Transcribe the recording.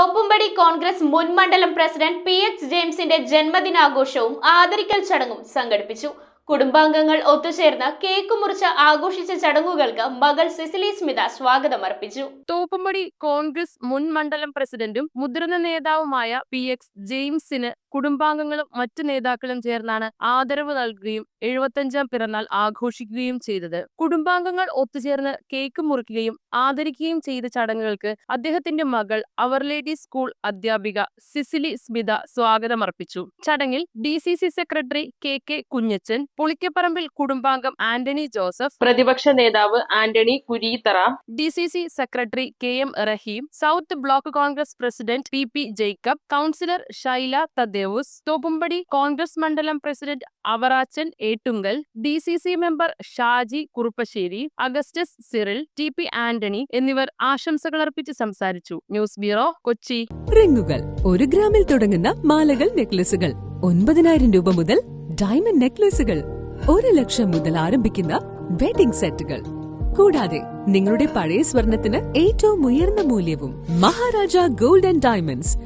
തോപ്പുംപടി കോൺഗ്രസ് മുൻ മണ്ഡലം president PX ജെയിംസിന്റെ ജന്മദിനാഘോഷവും ആദരിക്കൽ ചടങ്ങും സംഘടിപ്പിച്ചു. കുടുംബാംഗങ്ങൾ ഒത്തുചേർന്ന് കേക്ക് മുറിച്ച് ആഘോഷിച്ച ചടങ്ങുകൾക്ക് മകൾ സിസിലി സ്മിത സ്വാഗതം അർപ്പിച്ചു. തോപ്പുംപടി കോൺഗ്രസ് മുൻ മണ്ഡലം പ്രസിഡന്റും മുതിർന്ന നേതാവുമായ PX ജെയിംസിന് കുടുംബാംഗങ്ങളും മറ്റു നേതാക്കളും ചേർന്നാണ് ആദരവ് നൽകുകയും 75ാം പിറന്നാൾ ആഘോഷിക്കുകയും ചെയ്തത്. കുടുംബാംഗങ്ങൾ ഒത്തുചേർന്ന് കേക്ക് മുറിക്കുകയും ആദരിക്കുകയും ചെയ്ത ചടങ്ങുകൾക്ക് അദ്ദേഹത്തിന്റെ മകൾ അവർ ലേഡി സ്കൂൾ അധ്യാപിക സിസിലി സ്മിത സ്വാഗതം അർപ്പിച്ചു. ചടങ്ങിൽ DCC secretary KK Kunjachan, Pulikkaparambil കുടുംബാംഗം ആന്റണി ജോസഫ്, പ്രതിപക്ഷ നേതാവ് Antony Kureethara, DCC secretary KM Rahim, south block Congress president PP Jacob, councillor Shaila Thaddeus, Thoppumpady Congress മണ്ഡലം president Avarachan Ettumkal, DCC member Shaji Kurupassery, Augustus Cyril, TP Antony എന്നിവർ ആശംസകൾ അർപ്പിച്ച് സംസാരിച്ചു. News bureau, Kochi. റിങ്ങുകൾ 1 ഗ്രാമിൽ തുടങ്ങുന്ന മാലകൾ, നെക്ലസുകൾ 9,000 രൂപ മുതൽ ഡയമണ്ട് നെക്ലസുകൾ 1 ലക്ഷം മുതൽ ആരംഭിക്കുന്ന വെഡിംഗ് സെറ്റുകൾ, കൂടാതെ നിങ്ങളുടെ പഴയ സ്വർണത്തിന് ഏറ്റവും ഉയർന്ന മൂല്യവും. Maharaja gold and diamonds,